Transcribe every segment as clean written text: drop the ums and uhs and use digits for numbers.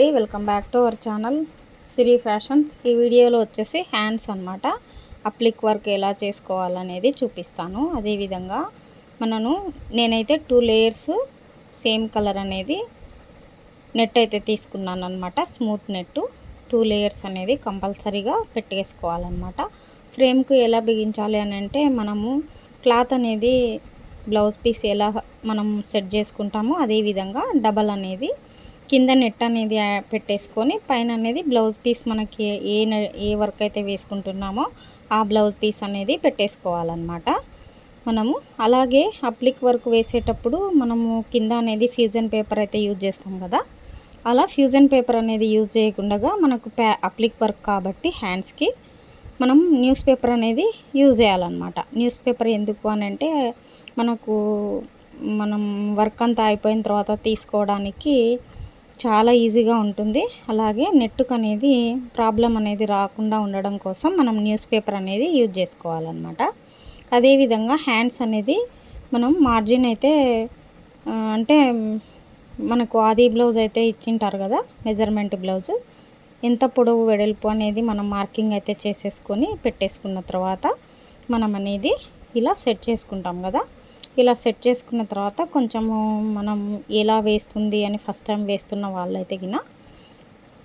అండి, welcome back to our channel Siri fashions. ఈ వీడియోలో వచ్చేసి హ్యాండ్స్ అన్నమాట. అప్లిక్ వర్క్ ఎలా చేసుకోవాలనేది చూపిస్తాను. అదేవిధంగా నేనైతే 2 లేయర్స్ సేమ్ కలర్ అనేది నెట్ అయితే తీసుకున్నాను అనమాట. స్మూత్ నెట్ 2 లేయర్స్ అనేది కంపల్సరీగా పెట్టేసుకోవాలన్నమాట. ఫ్రేమ్కు ఎలా బిగించాలి అని అంటే, మనము క్లాత్ అనేది బ్లౌజ్ పీస్ ఎలా మనం సెట్ చేసుకుంటామో అదేవిధంగా డబల్ అనేది కింద నెట్ అనేది పెట్టేసుకొని పైన అనేది బ్లౌజ్ పీస్ మనకి ఏ వర్క్ అయితే వేసుకుంటున్నామో ఆ బ్లౌజ్ పీస్ అనేది పెట్టేసుకోవాలన్నమాట. మనము అలాగే అప్లిక్ వర్క్ వేసేటప్పుడు మనము కింద అనేది ఫ్యూజన్ పేపర్ అయితే యూజ్ చేస్తాం కదా, అలా ఫ్యూజన్ పేపర్ అనేది యూజ్ చేయకుండా మనకు అప్లిక్ వర్క్ కాబట్టి హ్యాండ్స్కి మనం న్యూస్ పేపర్ అనేది యూజ్ చేయాలన్నమాట. న్యూస్ పేపర్ ఎందుకు అని అంటే, మనం వర్క్ అంతా అయిపోయిన తర్వాత తీసుకోవడానికి చాలా ఈజీగా ఉంటుంది. అలాగే నెట్టుకు అనేది ప్రాబ్లం అనేది రాకుండా ఉండడం కోసం మనం న్యూస్ పేపర్ అనేది యూజ్ చేసుకోవాలన్నమాట. అదేవిధంగా హ్యాండ్స్ అనేది మనం మార్జిన్ అయితే అంటే మనకు ఆది బ్లౌజ్ అయితే ఇచ్చింటారు కదా, మెజర్మెంట్ బ్లౌజ్ ఎంత పొడవు వెడల్పు అనేది మనం మార్కింగ్ అయితే చేసేసుకొని పెట్టేసుకున్న తర్వాత మనం అనేది ఇలా సెట్ చేసుకుంటాం కదా. ఇలా సెట్ చేసుకున్న తర్వాత కొంచెము మనం ఎలా వేస్తుంది అని ఫస్ట్ టైం వేస్తున్న వాళ్ళైతే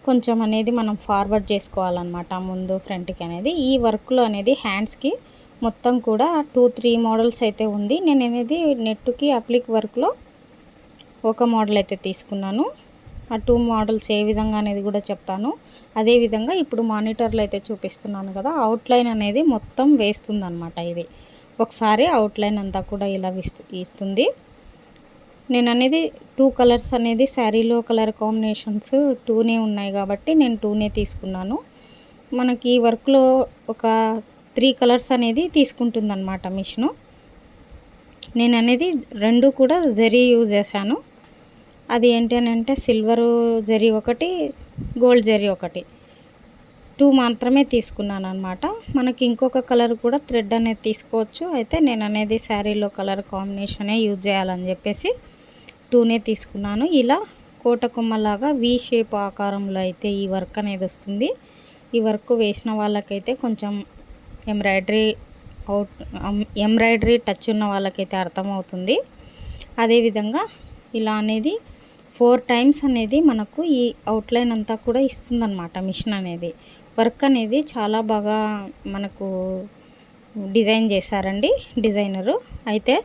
కొంచెం అనేది మనం ఫార్వర్డ్ చేసుకోవాలన్నమాట, ముందు ఫ్రంట్కి అనేది. ఈ వర్క్లో అనేది హ్యాండ్స్కి మొత్తం కూడా 2-3 మోడల్స్ అయితే ఉంది. నేను అనేది నెట్టుకి అప్లిక్ వర్క్లో ఒక మోడల్ అయితే తీసుకున్నాను. ఆ 2 మోడల్స్ ఏ విధంగా అనేది కూడా చెప్తాను. అదేవిధంగా ఇప్పుడు మానిటర్లో అయితే చూపిస్తున్నాను కదా, అవుట్లైన్ అనేది మొత్తం వేస్తుందన్నమాట. ఇది ఒకసారి అవుట్లైన్ అంతా కూడా ఇలా ఇస్తుంది. నేను అనేది 2 కలర్స్ అనేది శారీలో కలర్ కాంబినేషన్స్ 2నే ఉన్నాయి కాబట్టి నేను 2నే తీసుకున్నాను. మనకి ఈ వర్క్లో ఒక 3 కలర్స్ అనేది తీసుకుంటుందన్నమాట మిషను. నేను అనేది 2 కూడా జరీ యూజ్ చేశాను. అది ఏంటి అని అంటే, సిల్వరు జరీ ఒకటి, గోల్డ్ జరీ ఒకటి, 2 మాత్రమే తీసుకున్నాను అనమాట. మనకి ఇంకొక కలర్ కూడా థ్రెడ్ అనేది తీసుకోవచ్చు. అయితే నేను అనేది శారీలో కలర్ కాంబినేషనే యూజ్ చేయాలని చెప్పేసి 2నే తీసుకున్నాను. ఇలా కోటకొమ్మలాగా వి షేప్ ఆకారంలో అయితే ఈ వర్క్ అనేది వస్తుంది. ఈ వర్క్ వేసిన వాళ్ళకైతే కొంచెం ఎంబ్రాయిడరీ టచ్ ఉన్న వాళ్ళకైతే అర్థమవుతుంది. అదేవిధంగా ఇలా అనేది 4 టైమ్స్ అనేది మనకు ఈ అవుట్లైన్ అంతా కూడా ఇస్తుందన్నమాట మిషన్ అనేది. వర్క్ అనేది చాలా బాగా మనకు డిజైన్ చేశారండి డిజైనరు. అయితే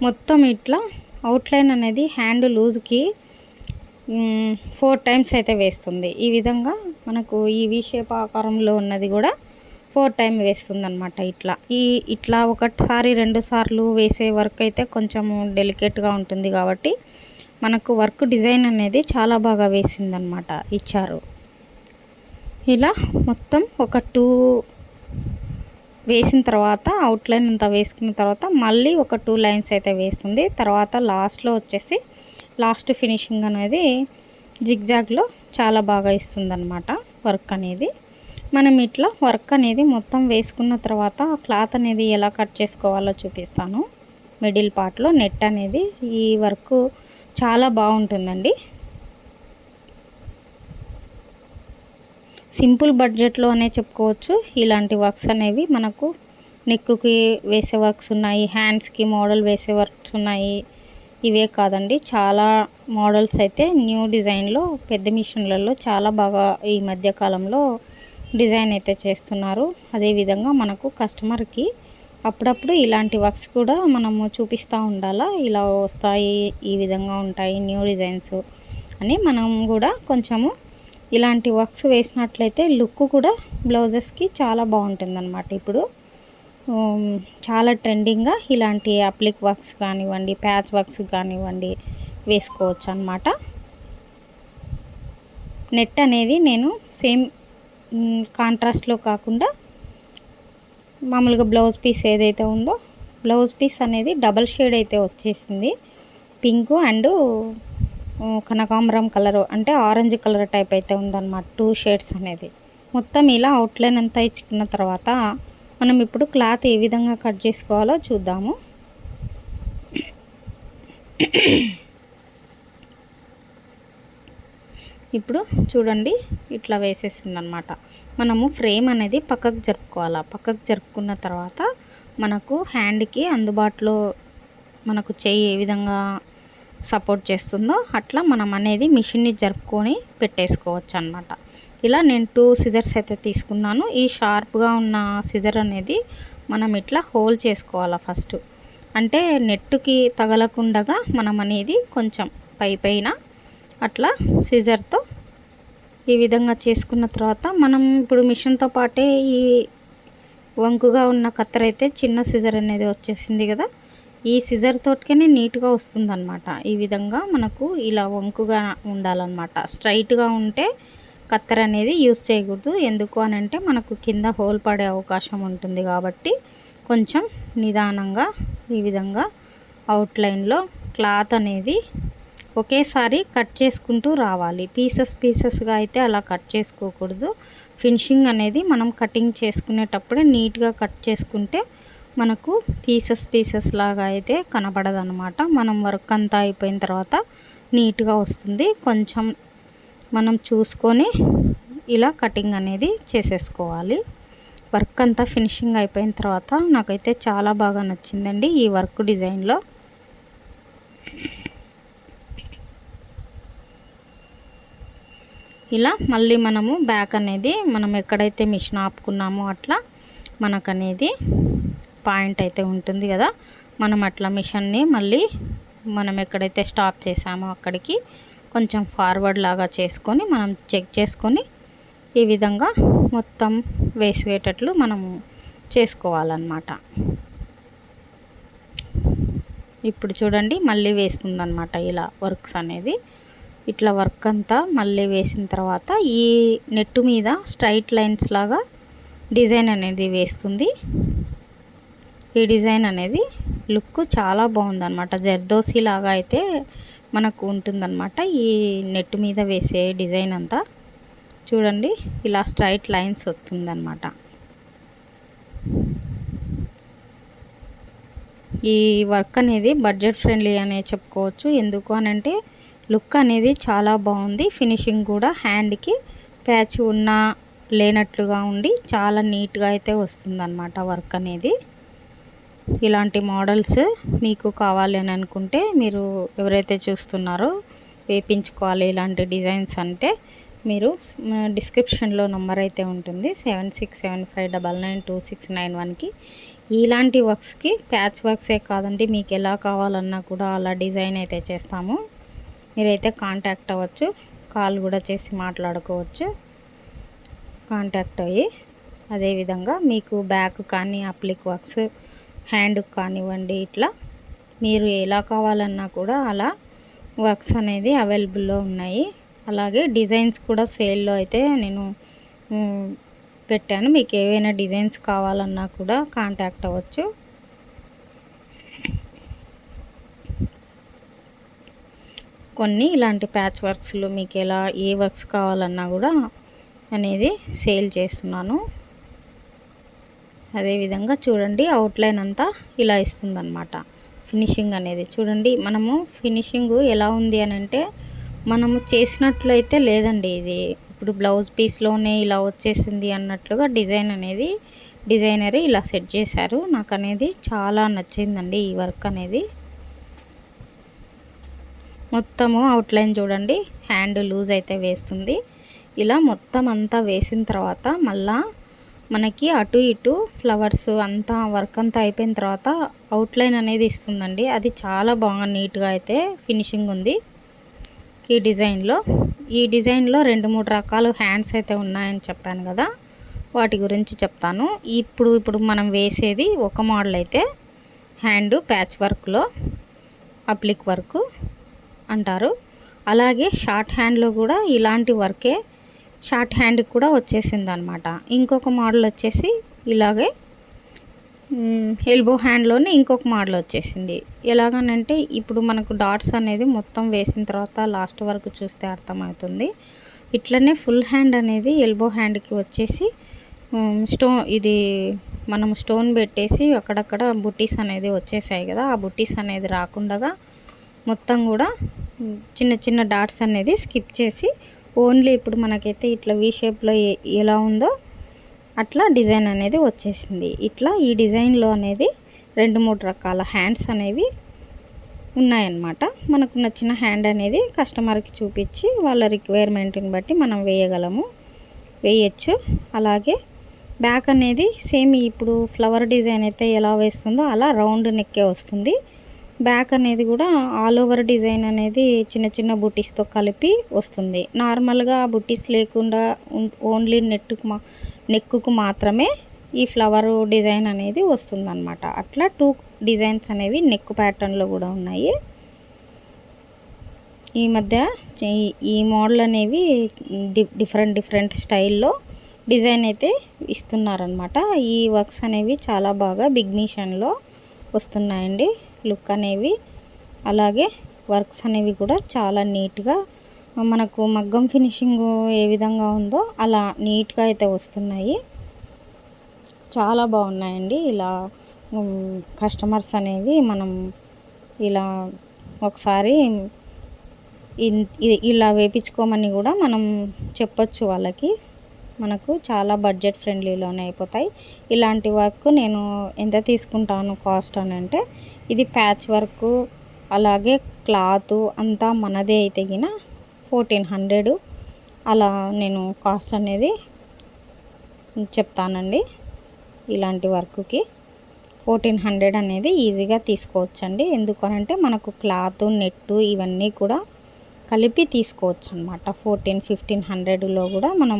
మొత్తం ఇట్లా అవుట్లైన్ అనేది హ్యాండ్ లూజ్కి 4 టైమ్స్ అయితే వేస్తుంది. ఈ విధంగా మనకు ఈ వి షేప్ ఆకారంలో ఉన్నది కూడా 4 టైమ్ వేస్తుంది అనమాట. ఇట్లా ఒకసారి 2 సార్లు వేసే వర్క్ అయితే కొంచెము డెలికేట్గా ఉంటుంది కాబట్టి మనకు వర్క్ డిజైన్ అనేది చాలా బాగా వేసిందనమాట, ఇచ్చారు. ఇలా మొత్తం ఒక 2 వేసిన తర్వాత అవుట్లైన్ అంతా వేసుకున్న తర్వాత మళ్ళీ ఒక 2 లైన్స్ అయితే వేస్తుంది. తర్వాత లాస్ట్లో వచ్చేసి లాస్ట్ ఫినిషింగ్ అనేది జిగ్జాగ్లో చాలా బాగా ఇస్తుందన్నమాట వర్క్ అనేది. మనం ఇట్లా వర్క్ అనేది మొత్తం వేసుకున్న తర్వాత క్లాత్ అనేది ఎలా కట్ చేసుకోవాలో చూపిస్తాను. మిడిల్ పార్ట్లో నెట్ అనేది ఈ వర్క్ చాలా బాగుంటుందండి. సింపుల్ బడ్జెట్లోనే చెప్పుకోవచ్చు. ఇలాంటి వర్క్స్ అనేవి మనకు నెక్కి వేసే వర్క్స్ ఉన్నాయి, హ్యాండ్స్కి మోడల్ వేసే వర్క్స్ ఉన్నాయి. ఇవే కాదండి, చాలా మోడల్స్ అయితే న్యూ డిజైన్లో పెద్ద మిషన్లలో చాలా బాగా ఈ మధ్యకాలంలో డిజైన్ అయితే చేస్తున్నారు. అదేవిధంగా మనకు కస్టమర్కి అప్పుడప్పుడు ఇలాంటి వర్క్స్ కూడా మనము చూపిస్తూ ఉండాలా, ఇలా వస్తాయి, ఈ విధంగా ఉంటాయి న్యూ డిజైన్స్ అని. మనం కూడా కొంచెము ఇలాంటి వర్క్స్ వేసినట్లయితే లుక్ కూడా బ్లౌజెస్కి చాలా బాగుంటుందన్నమాట. ఇప్పుడు చాలా ట్రెండింగ్గా ఇలాంటి అప్లిక్ వర్క్స్ కానివ్వండి, ప్యాచ్ వర్క్స్ కానివ్వండి వేసుకోవచ్చు అన్నమాట. నెట్ అనేది నేను సేమ్ కాంట్రాస్ట్లో కాకుండా మామూలుగా బ్లౌజ్ పీస్ ఏదైతే ఉందో బ్లౌజ్ పీస్ అనేది డబల్ షేడ్ అయితే వచ్చేసింది. పింక్ అండ్ కనకాంబరం కలర్ అంటే ఆరెంజ్ కలర్ టైప్ అయితే ఉందన్నమాట, 2 షేడ్స్ అనేది. మొత్తం ఇలా అవుట్లైన్ అంతా ఇచ్చుకున్న తర్వాత మనం ఇప్పుడు క్లాత్ ఏ విధంగా కట్ చేసుకోవాలో చూద్దాము. ఇప్పుడు చూడండి ఇట్లా వేసేసింది అనమాట. మనము ఫ్రేమ్ అనేది పక్కకు జరుపుకోవాలి. పక్కకు జరుపుకున్న తర్వాత మనకు హ్యాండ్కి అందుబాటులో మనకు చెయ్యి ఏ విధంగా సపోర్ట్ చేస్తుందో అట్లా మనం అనేది మిషన్ని జరుపుకొని పెట్టేసుకోవచ్చు అనమాట. ఇలా నేను 2 సిజర్స్ అయితే తీసుకున్నాను. ఈ షార్ప్గా ఉన్న సిజర్ అనేది మనం ఇట్లా హోల్ చేసుకోవాలి ఫస్ట్. అంటే నెట్టుకి తగలకుండగా మనం అనేది కొంచెం పైన అట్లా సిజర్తో ఈ విధంగా చేసుకున్న తర్వాత మనం ఇప్పుడు మిషన్తో పాటే ఈ వంకుగా ఉన్న కత్తెర అయితే చిన్న సిజర్ అనేది వచ్చేసింది కదా, ఈ సిజర్ తోటికనే నీట్గా వస్తుందన్నమాట. ఈ విధంగా మనకు ఇలా వంకుగా ఉండాలన్నమాట. స్ట్రైట్గా ఉంటే కత్తెర అనేది యూజ్ చేయకూడదు. ఎందుకు అని అంటే మనకు కింద హోల్ పడే అవకాశం ఉంటుంది కాబట్టి కొంచెం నిదానంగా ఈ విధంగా అవుట్లైన్లో క్లాత్ అనేది ఒకేసారి కట్ చేసుకుంటూ రావాలి. పీసెస్గా అయితే అలా కట్ చేసుకోకూడదు. ఫినిషింగ్ అనేది మనం కటింగ్ చేసుకునేటప్పుడే నీట్గా కట్ చేసుకుంటే మనకు పీసెస్ లాగా అయితే కనబడదన్నమాట. మనం వర్క్ అంతా అయిపోయిన తర్వాత నీట్గా వస్తుంది. కొంచెం మనం చూసుకొని ఇలా కటింగ్ అనేది చేసేసుకోవాలి. వర్క్ అంతా ఫినిషింగ్ అయిపోయిన తర్వాత నాకైతే చాలా బాగా నచ్చిందండి ఈ వర్క్ డిజైన్లో. ఇలా మళ్ళీ మనము బ్యాక్ అనేది మనం ఎక్కడైతే మిషన్ ఆపుకున్నామో అట్లా మనకనేది పాయింట్ అయితే ఉంటుంది కదా, మనం అట్లా మిషన్ని మళ్ళీ మనం ఎక్కడైతే స్టాప్ చేసామో అక్కడికి కొంచెం ఫార్వర్డ్ లాగా చేసుకొని మనం చెక్ చేసుకొని ఈ విధంగా మొత్తం వేసేటట్లు మనము చేసుకోవాలన్నమాట. ఇప్పుడు చూడండి మళ్ళీ వేస్తుందన్నమాట ఇలా వర్క్స్ అనేది. ఇట్లా వర్క్ అంతా మళ్ళీ వేసిన తర్వాత ఈ నెట్టు మీద స్ట్రైట్ లైన్స్ లాగా డిజైన్ అనేది వేస్తుంది. ఈ డిజైన్ అనేది లుక్ చాలా బాగుందన్నమాట. జర్దోసి లాగా అయితే మనకు ఉంటుందన్నమాట ఈ నెట్ మీద వేసే డిజైన్ అంతా. చూడండి ఇలా స్ట్రైట్ లైన్స్ వస్తుందన్నమాట. ఈ వర్క్ అనేది బడ్జెట్ ఫ్రెండ్లీ అనే చెప్పుకోవచ్చు. ఎందుకు అని అంటే లుక్ అనేది చాలా బాగుంది. ఫినిషింగ్ కూడా హ్యాండ్కి ప్యాచ్ ఉన్నా లేనట్లుగా ఉండి చాలా నీట్గా అయితే వస్తుందన్నమాట వర్క్ అనేది. ఇలాంటి మోడల్స్ మీకు కావాలి అని అనుకుంటే మీరు ఎవరైతే చూస్తున్నారో వేయించుకోవాలి ఇలాంటి డిజైన్స్ అంటే మీరు డిస్క్రిప్షన్లో నెంబర్ అయితే ఉంటుంది 7675992691కి. ఇలాంటి వర్క్స్కి ప్యాచ్ వర్క్సే కాదండి, మీకు ఎలా కావాలన్నా కూడా అలా డిజైన్ అయితే చేస్తాము. మీరైతే కాంటాక్ట్ అవ్వచ్చు, కాల్ కూడా చేసి మాట్లాడుకోవచ్చు. కాంటాక్ట్ అయ్యి అదేవిధంగా మీకు బ్యాక్ కానీ అప్లిక్ వర్క్స్ హ్యాండ్కి కానివ్వండి, ఇట్లా మీరు ఎలా కావాలన్నా కూడా అలా వర్క్స్ అనేది అవైలబుల్లో ఉన్నాయి. అలాగే డిజైన్స్ కూడా సేల్లో అయితే నేను పెట్టాను. మీకు ఏవైనా డిజైన్స్ కావాలన్నా కూడా కాంటాక్ట్ అవ్వచ్చు. కొన్ని ఇలాంటి ప్యాచ్ వర్క్స్లు మీకు ఎలా ఏ వర్క్స్ కావాలన్నా కూడా అనేది సేల్ చేస్తున్నాను. అదేవిధంగా చూడండి అవుట్లైన్ అంతా ఇలా ఇస్తుందన్నమాట. ఫినిషింగ్ అనేది చూడండి. మనము ఫినిషింగ్ ఎలా ఉంది అని అంటే మనము చేసినట్లయితే లేదండి. ఇది ఇప్పుడు బ్లౌజ్ పీస్లోనే ఇలా వచ్చేసింది అన్నట్లుగా డిజైన్ అనేది డిజైనర్ ఇలా సెట్ చేశారు. నాకు అనేది చాలా నచ్చిందండి ఈ వర్క్ అనేది. మొత్తము అవుట్లైన్ చూడండి, హ్యాండ్ లూజ్ అయితే వేస్తుంది. ఇలా మొత్తం అంతా వేసిన తర్వాత మళ్ళా మనకి అటు ఇటు ఫ్లవర్స్ అంతా వర్క్ అంతా అయిపోయిన తర్వాత అవుట్లైన్ అనేది ఇస్తుందండి. అది చాలా బాగా నీట్గా అయితే ఫినిషింగ్ ఉంది ఈ డిజైన్లో. ఈ డిజైన్లో 2-3 రకాల హ్యాండ్స్ అయితే ఉన్నాయని చెప్పాను కదా, వాటి గురించి చెప్తాను. ఇప్పుడు మనం వేసేది ఒక మోడల్ అయితే హ్యాండ్ ప్యాచ్ వర్క్లో అప్లిక్ వర్క్ అంటారు. అలాగే షార్ట్ హ్యాండ్లో కూడా ఇలాంటి వర్కే షార్ట్ హ్యాండ్కి కూడా వచ్చేసింది అనమాట. ఇంకొక మోడల్ వచ్చేసి ఇలాగే ఎల్బో హ్యాండ్లోనే ఇంకొక మోడల్ వచ్చేసింది. ఎలాగనంటే ఇప్పుడు మనకు డాట్స్ అనేది మొత్తం వేసిన తర్వాత లాస్ట్ వరకు చూస్తే అర్థమవుతుంది. ఇట్లనే ఫుల్ హ్యాండ్ అనేది ఎల్బో హ్యాండ్కి వచ్చేసి ఇది మనం స్టోన్ పెట్టేసి అక్కడక్కడ బుట్టీస్ అనేది వచ్చేసాయి కదా, ఆ బుట్టీస్ అనేది రాకుండా మొత్తం కూడా చిన్న చిన్న డాట్స్ అనేది స్కిప్ చేసి ఓన్లీ ఇప్పుడు మనకైతే ఇట్లా వీ షేప్లో ఎలా ఉందో అట్లా డిజైన్ అనేది వచ్చేసింది. ఇట్లా ఈ డిజైన్లో అనేది 2-3 రకాల హ్యాండ్స్ అనేవి ఉన్నాయన్నమాట. మనకు నచ్చిన హ్యాండ్ అనేది కస్టమర్కి చూపించి వాళ్ళ రిక్వైర్మెంట్ని బట్టి మనం వేయచ్చు. అలాగే బ్యాక్ అనేది సేమ్ ఇప్పుడు ఫ్లవర్ డిజైన్ అయితే ఎలా వేస్తుందో అలా రౌండ్ నెక్కే వస్తుంది. బ్యాక్ అనేది కూడా ఆల్ ఓవర్ డిజైన్ అనేది చిన్న చిన్న బుట్టీస్తో కలిపి వస్తుంది. నార్మల్గా బుట్టీస్ లేకుండా ఓన్లీ నెక్కుకు మాత్రమే ఈ ఫ్లవర్ డిజైన్ అనేది వస్తుందన్నమాట. అట్లా 2 డిజైన్స్ అనేవి నెక్ ప్యాటర్న్లో కూడా ఉన్నాయి. ఈ మధ్య ఈ మోడల్ అనేవి డిఫరెంట్ స్టైల్లో డిజైన్ అయితే ఇస్తున్నారనమాట. ఈ వర్క్స్ అనేవి చాలా బాగా బిగ్ మిషన్లో వస్తున్నాయండి. లుక్ అనేవి అలాగే వర్క్స్ అనేవి కూడా చాలా నీట్గా మనకు మగ్గం ఫినిషింగ్ ఏ విధంగా ఉందో అలా నీట్గా అయితే వస్తున్నాయి. చాలా బాగున్నాయండి. ఇలా కస్టమర్స్ అనేవి మనం ఇలా ఒకసారి ఇలా వేయించుకోమని కూడా మనం చెప్పొచ్చు వాళ్ళకి. మనకు చాలా బడ్జెట్ ఫ్రెండ్లీలోనే అయిపోతాయి. ఇలాంటి వర్క్ నేను ఎంత తీసుకుంటాను కాస్ట్ అని అంటే, ఇది ప్యాచ్ వర్క్ అలాగే క్లాత్ అంతా మనదే అయితే గిన 1400 అలా నేను కాస్ట్ అనేది చెప్తానండి. ఇలాంటి వర్క్కి 1400 అనేది ఈజీగా తీసుకోవచ్చండి. ఎందుకనంటే మనకు క్లాత్ నెట్టు ఇవన్నీ కూడా కలిపి తీసుకోవచ్చు అనమాట. 1400-1500లో కూడా మనం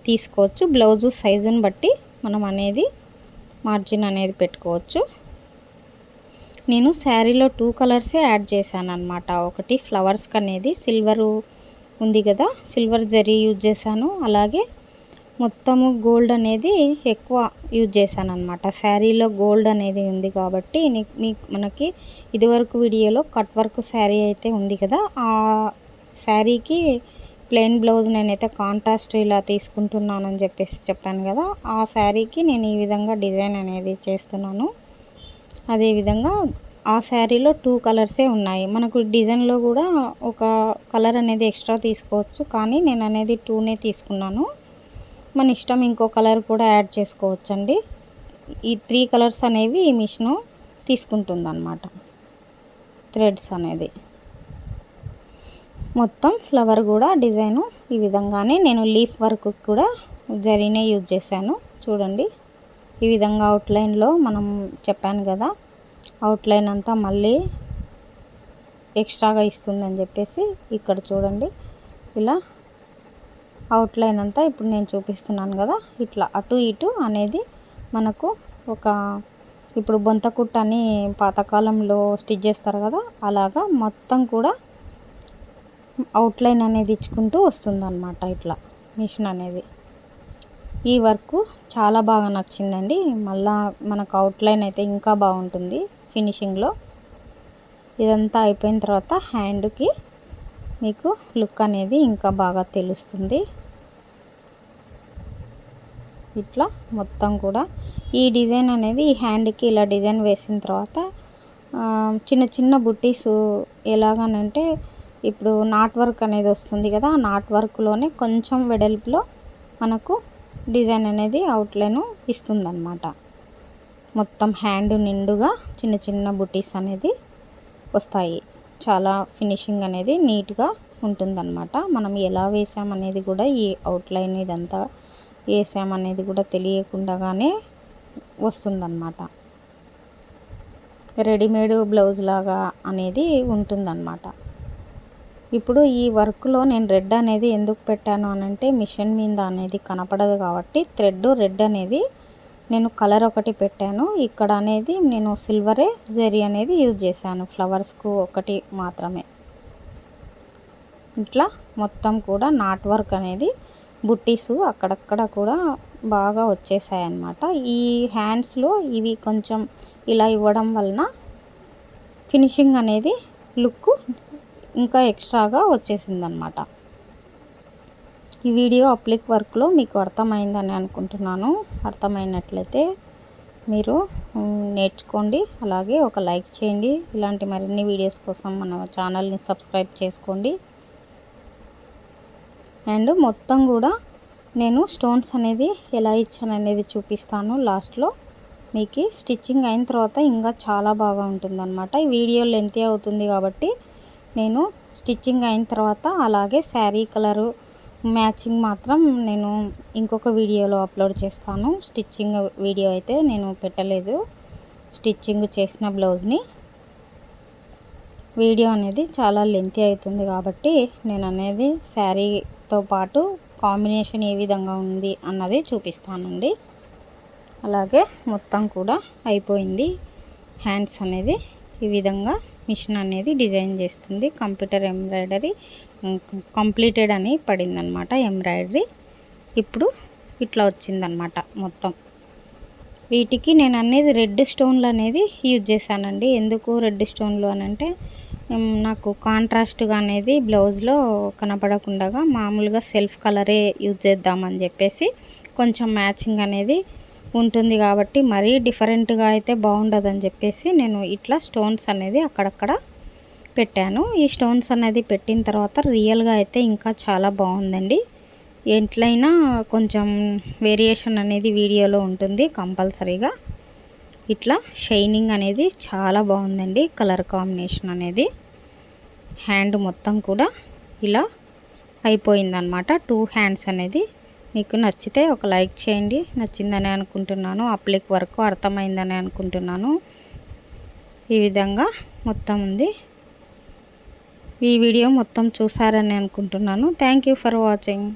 తీసుకోవచ్చు. బ్లౌజు సైజుని బట్టి మనం అనేది మార్జిన్ అనేది పెట్టుకోవచ్చు. నేను శారీలో 2 కలర్సే యాడ్ చేశాను అనమాట. ఒకటి ఫ్లవర్స్కి అనేది సిల్వరు ఉంది కదా, సిల్వర్ జరీ యూజ్ చేశాను. అలాగే మొత్తము గోల్డ్ అనేది ఎక్కువ యూజ్ చేశాను అనమాట. శారీలో గోల్డ్ అనేది ఉంది కాబట్టి మనకి ఇదివరకు వీడియోలో కట్ వర్క్ శారీ అయితే ఉంది కదా, ఆ శారీకి ప్లెయిన్ బ్లౌజ్ నేనైతే కాంట్రాస్ట్ ఇలా తీసుకుంటున్నానని చెప్పేసి చెప్పాను కదా, ఆ శారీకి నేను ఈ విధంగా డిజైన్ అనేది చేస్తున్నాను. అదేవిధంగా ఆ శారీలో 2 కలర్సే ఉన్నాయి. మనకు డిజైన్లో కూడా ఒక కలర్ అనేది ఎక్స్ట్రా తీసుకోవచ్చు, కానీ నేను అనేది 2నే తీసుకున్నాను. మన ఇష్టం, ఇంకో కలర్ కూడా యాడ్ చేసుకోవచ్చండి. ఈ 3 కలర్స్ అనేవి ఈ మిషను తీసుకుంటుందన్నమాట. థ్రెడ్స్ అనేది మొత్తం ఫ్లవర్ కూడా డిజైను ఈ విధంగానే నేను లీఫ్ వర్క్ కూడా జరీనే యూజ్ చేశాను. చూడండి ఈ విధంగా అవుట్లైన్లో మనం చెప్పాను కదా, అవుట్లైన్ అంతా మళ్ళీ ఎక్స్ట్రాగా ఇస్తుందని చెప్పేసి ఇక్కడ చూడండి ఇలా అవుట్లైన్ అంతా ఇప్పుడు నేను చూపిస్తున్నాను కదా, ఇట్లా అటు ఇటు అనేది మనకు ఒక ఇప్పుడు బొంతకుట్ట అని పాతకాలంలో స్టిచ్ చేస్తారు కదా, అలాగా మొత్తం కూడా అవుట్లైన్ అనేది ఇచ్చుకుంటూ వస్తుందన్నమాట ఇట్లా మిషన్ అనేది. ఈ వర్క్ చాలా బాగా నచ్చిందండి. మళ్ళా మనకు అవుట్లైన్ అయితే ఇంకా బాగుంటుంది ఫినిషింగ్లో. ఇదంతా అయిపోయిన తర్వాత హ్యాండ్కి మీకు లుక్ అనేది ఇంకా బాగా తెలుస్తుంది. ఇట్లా మొత్తం కూడా ఈ డిజైన్ అనేది ఈ హ్యాండ్కి ఇలా డిజైన్ వేసిన తర్వాత చిన్న చిన్న బుట్టీస్ ఎలాగనంటే ఇప్పుడు నాట్ వర్క్ అనేది వస్తుంది కదా, ఆ నాట్ వర్క్లోనే కొంచెం వెడల్పులో మనకు డిజైన్ అనేది అవుట్లైన్ ఇస్తుందన్నమాట. మొత్తం హ్యాండ్ నిండుగా చిన్న చిన్న బుట్టీస్ అనేది వస్తాయి. చాలా ఫినిషింగ్ అనేది నీట్గా ఉంటుందన్నమాట. మనం ఎలా వేసామనేది కూడా ఈ అవుట్లైన్ ఇదంతా వేసామనేది కూడా తెలియకుండానే వస్తుందన్నమాట. రెడీమేడ్ బ్లౌజ్ లాగా అనేది ఉంటుందన్నమాట. ఇప్పుడు ఈ వర్క్లో నేను రెడ్ అనేది ఎందుకు పెట్టాను అనంటే, మిషన్ మీద అనేది కనపడదు కాబట్టి థ్రెడ్ రెడ్ అనేది నేను కలర్ ఒకటి పెట్టాను. ఇక్కడ అనేది నేను సిల్వరే జరీ అనేది యూజ్ చేశాను ఫ్లవర్స్కు ఒకటి మాత్రమే. ఇట్లా మొత్తం కూడా నాట్ వర్క్ అనేది బుట్టీస్ అక్కడక్కడ కూడా బాగా వచ్చేసాయి అన్నమాట. ఈ హ్యాండ్స్లో ఇవి కొంచెం ఇలా ఇవ్వడం వలన ఫినిషింగ్ అనేది లుక్ ఇంకా ఎక్స్ట్రాగా వచ్చేసిందనమాట. ఈ వీడియో అప్లిక్ వర్క్లో మీకు అర్థమైందని అనుకుంటున్నాను. అర్థమైనట్లయితే మీరు నేర్చుకోండి, అలాగే ఒక లైక్ చేయండి. ఇలాంటి మరిన్ని వీడియోస్ కోసం మన ఛానల్ని సబ్స్క్రైబ్ చేసుకోండి. అండ్ మొత్తం కూడా నేను స్టోన్స్ అనేది ఎలా ఇచ్చాను అనేది చూపిస్తాను లాస్ట్లో. మీకు స్టిచ్చింగ్ అయిన తర్వాత ఇంకా చాలా బాగా ఉంటుందన్నమాట. ఈ వీడియో లెంతీ అవుతుంది కాబట్టి నేను స్టిచ్చింగ్ అయిన తర్వాత అలాగే శారీ కలరు మ్యాచింగ్ మాత్రం నేను ఇంకొక వీడియోలో అప్లోడ్ చేస్తాను. స్టిచ్చింగ్ వీడియో అయితే నేను పెట్టలేదు. స్టిచ్చింగ్ చేసిన బ్లౌజ్ని వీడియో అనేది చాలా లెంతీ అవుతుంది కాబట్టి నేను అనేది శారీతో పాటు కాంబినేషన్ ఏ విధంగా ఉంది అన్నది చూపిస్తానండి. అలాగే మొత్తం కూడా అయిపోయింది. హ్యాండ్స్ అనేది ఈ విధంగా మిషన్ అనేది డిజైన్ చేస్తుంది. కంప్యూటర్ ఎంబ్రాయిడరీ కంప్లీటెడ్ అని పడిందనమాట ఎంబ్రాయిడరీ. ఇప్పుడు ఇట్లా వచ్చిందనమాట మొత్తం. వీటికి నేను అనేది రెడ్ స్టోన్లు అనేది యూజ్ చేశానండి. ఎందుకు రెడ్ స్టోన్లు అని అంటే నాకు కాంట్రాస్ట్గా అనేది బ్లౌజ్లో కనపడకుండా మామూలుగా సెల్ఫ్ కలరే యూజ్ చేద్దామని చెప్పేసి కొంచెం మ్యాచింగ్ అనేది ఉంటుంది కాబట్టి మరీ డిఫరెంట్గా అయితే బాగుండదని చెప్పేసి నేను ఇట్లా స్టోన్స్ అనేది అక్కడక్కడ పెట్టాను. ఈ స్టోన్స్ అనేది పెట్టిన తర్వాత రియల్గా అయితే ఇంకా చాలా బాగుందండి. ఎట్లయినా కొంచెం వేరియేషన్ అనేది వీడియోలో ఉంటుంది కంపల్సరీగా. ఇట్లా షైనింగ్ అనేది చాలా బాగుందండి. కలర్ కాంబినేషన్ అనేది హ్యాండ్ మొత్తం కూడా ఇలా అయిపోయిందనమాట. 2 హ్యాండ్స్ అనేది మీకు నచ్చితే ఒక లైక్ చేయండి. నచ్చిందని అనుకుంటున్నాను. అప్లిక్ వరకు అర్థమైందని అనుకుంటున్నాను. ఈ విధంగా మొత్తం ఉంది. ఈ వీడియో మొత్తం చూసారని అనుకుంటున్నాను. Thank you for watching.